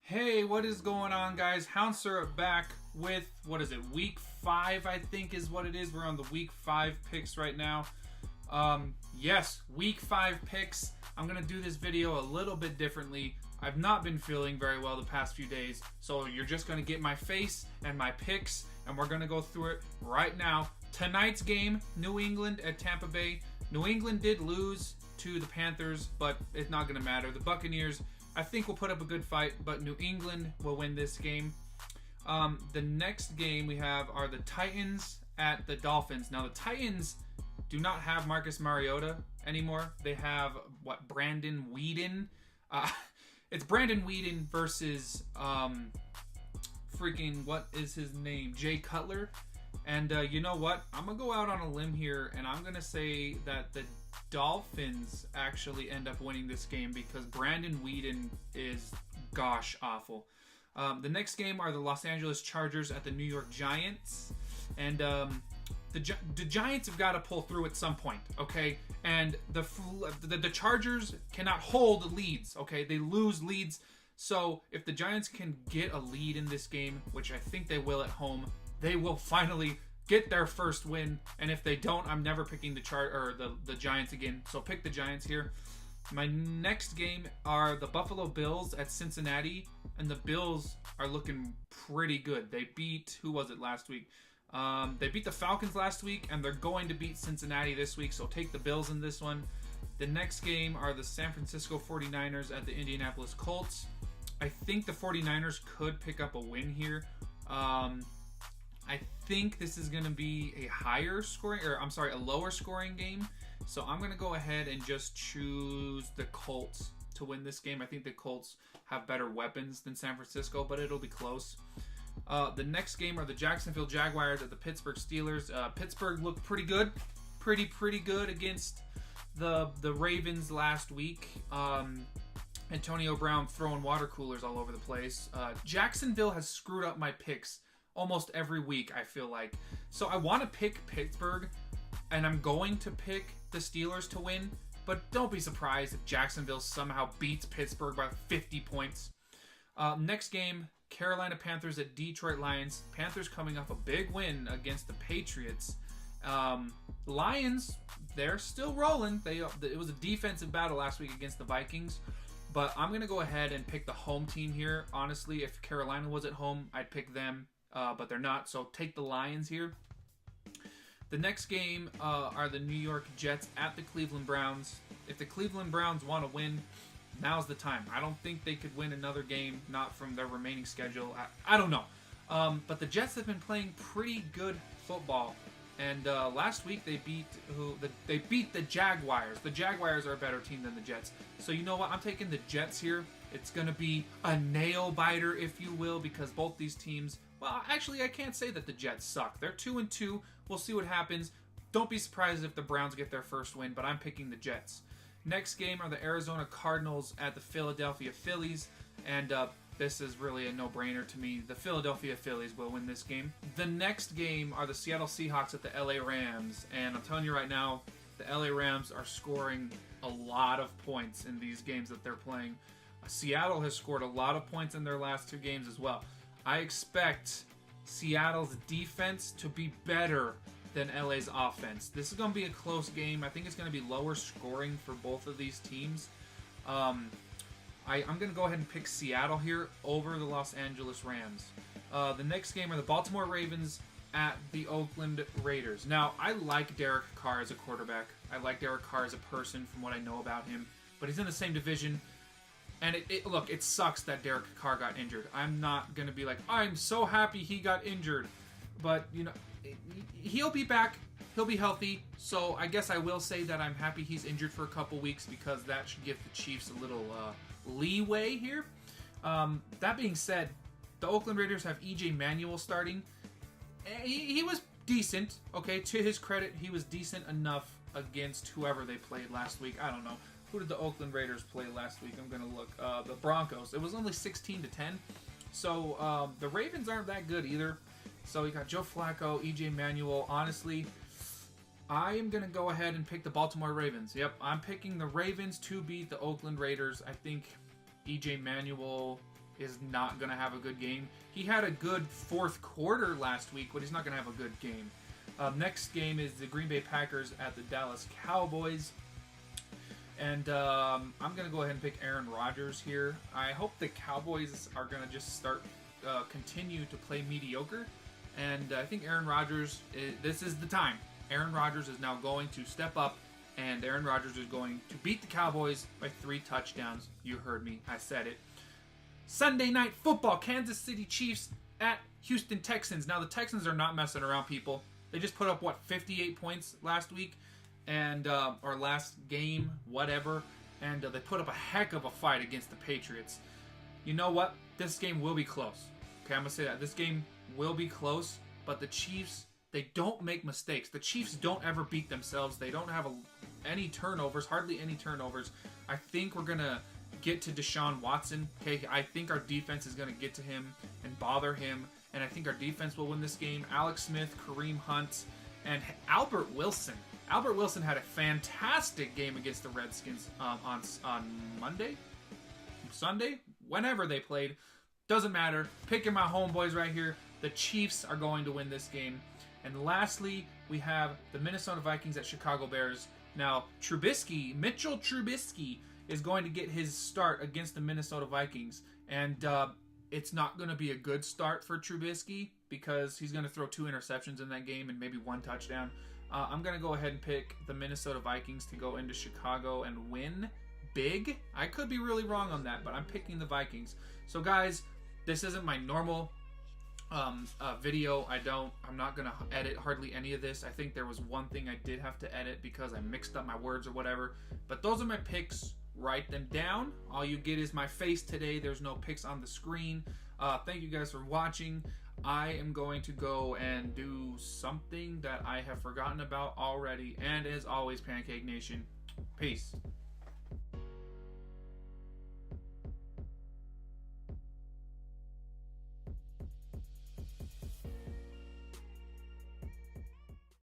Hey, what is going on, guys? Hound Syrup back with, what is it, week 5, I think is what it is. We're on the week 5 picks right now. Yes, week 5 picks. I'm going to do this video a little bit differently. I've not been feeling very well the past few days, so you're just going to get my face and my picks, and we're going to go through it right now. Tonight's game, New England at Tampa Bay. New England did lose to the Panthers, but it's not going to matter. The Buccaneers, I think, will put up a good fight, but New England will win this game. The next game we have are the Titans at the Dolphins. Now, the Titans do not have Marcus Mariota anymore. They have, Brandon Weeden? It's Brandon Weeden versus, what is his name? Jay Cutler. And you know what? I'm going to go out on a limb here, and I'm going to say that the Dolphins actually end up winning this game because Brandon Weeden is, gosh, awful. The next game are the Los Angeles Chargers at the New York Giants. And the Giants have got to pull through at some point, okay? And the Chargers cannot hold leads, okay? They lose leads. So if the Giants can get a lead in this game, which I think they will at home, they will finally get their first win. And if they don't, I'm never picking the Giants again. So pick the Giants here. My next game are the Buffalo Bills at Cincinnati, and the Bills are looking pretty good. They beat, who was it last week? They beat the Falcons last week, and they're going to beat Cincinnati this week, so take the Bills in this one. The next game are the San Francisco 49ers at the Indianapolis Colts. I think the 49ers could pick up a win here. I think this is going to be a lower scoring game. So I'm going to go ahead and just choose the Colts to win this game. I think the Colts have better weapons than San Francisco, but it'll be close. The next game are the Jacksonville Jaguars at the Pittsburgh Steelers. Pittsburgh looked pretty good. Pretty good against the Ravens last week. Antonio Brown throwing water coolers all over the place. Jacksonville has screwed up my picks almost every week, I feel like. So I want to pick Pittsburgh, and I'm going to pick the Steelers to win, but don't be surprised if Jacksonville somehow beats Pittsburgh by 50 points. Next game, Carolina Panthers at Detroit Lions. Panthers coming off a big win against the Patriots. Lions, they're still rolling. It was a defensive battle last week against the Vikings, but I'm going to go ahead and pick the home team here. Honestly, if Carolina was at home, I'd pick them. But they're not, so take the Lions here. The next game are the New York Jets at the Cleveland Browns. If the Cleveland Browns want to win, now's the time. I don't think they could win another game, not from their remaining schedule. I don't know. But the Jets have been playing pretty good football. And last week they beat the Jaguars. The Jaguars are a better team than the Jets. So you know what? I'm taking the Jets here. It's going to be a nail-biter, if you will, because both these teams... Well, actually, I can't say that the Jets suck. They're 2-2. We'll see what happens. Don't be surprised if the Browns get their first win, but I'm picking the Jets. Next game are the Arizona Cardinals at the Philadelphia Phillies, and this is really a no-brainer to me. The Philadelphia Phillies will win this game. The next game are the Seattle Seahawks at the LA Rams, and I'm telling you right now, the LA Rams are scoring a lot of points in these games that they're playing. Seattle has scored a lot of points in their last 2 games as well. I expect Seattle's defense to be better than LA's offense. This is going to be a close game. I think it's going to be lower scoring for both of these teams. I'm going to go ahead and pick Seattle here over the Los Angeles Rams. The next game are the Baltimore Ravens at the Oakland Raiders. Now, I like Derek Carr as a quarterback. I like Derek Carr as a person from what I know about him. But he's in the same division. And look, it sucks that Derek Carr got injured. I'm not going to be like, I'm so happy he got injured. But, you know, he'll be back. He'll be healthy. So I guess I will say that I'm happy he's injured for a couple weeks because that should give the Chiefs a little leeway here. That being said, the Oakland Raiders have E.J. Manuel starting. He was decent. Okay, to his credit, he was decent enough against whoever they played last week. I don't know. Who did the Oakland Raiders play last week? I'm going to look. The Broncos. It was only 16-10. So the Ravens aren't that good either. So you got Joe Flacco, E.J. Manuel. Honestly, I am going to go ahead and pick the Baltimore Ravens. Yep, I'm picking the Ravens to beat the Oakland Raiders. I think E.J. Manuel is not going to have a good game. He had a good fourth quarter last week, but he's not going to have a good game. Next game is the Green Bay Packers at the Dallas Cowboys. And I'm going to go ahead and pick Aaron Rodgers here. I hope the Cowboys are going to just continue to play mediocre. And I think Aaron Rodgers, this is the time. Aaron Rodgers is now going to step up, and Aaron Rodgers is going to beat the Cowboys by 3 touchdowns. You heard me. I said it. Sunday Night Football, Kansas City Chiefs at Houston Texans. Now, the Texans are not messing around, people. They just put up, 58 points last week, and or last game, whatever, and they put up a heck of a fight against the Patriots. You know what? This game will be close. Okay, I'm going to say that. This game will be close, but the Chiefs, they don't make mistakes. The Chiefs don't ever beat themselves. They don't have any turnovers, hardly any turnovers. I think we're going to get to Deshaun Watson. Okay, I think our defense is going to get to him and bother him, and I think our defense will win this game. Alex Smith, Kareem Hunt, and Albert Wilson. Albert Wilson had a fantastic game against the Redskins on Sunday, whenever they played. Doesn't matter. Picking my homeboys right here. The Chiefs are going to win this game. And lastly, we have the Minnesota Vikings at Chicago Bears. Now, Mitchell Trubisky, is going to get his start against the Minnesota Vikings. And it's not going to be a good start for Trubisky because he's going to throw 2 interceptions in that game and maybe 1 touchdown. I'm going to go ahead and pick the Minnesota Vikings to go into Chicago and win big. I could be really wrong on that, but I'm picking the Vikings. So, guys, this isn't my normal video. I'm not going to edit hardly any of this. I think there was one thing I did have to edit because I mixed up my words or whatever. But those are my picks. Write them down. All you get is my face today. There's no picks on the screen. Thank you guys for watching. I am going to go and do something that I have forgotten about already. And as always, Pancake Nation, peace.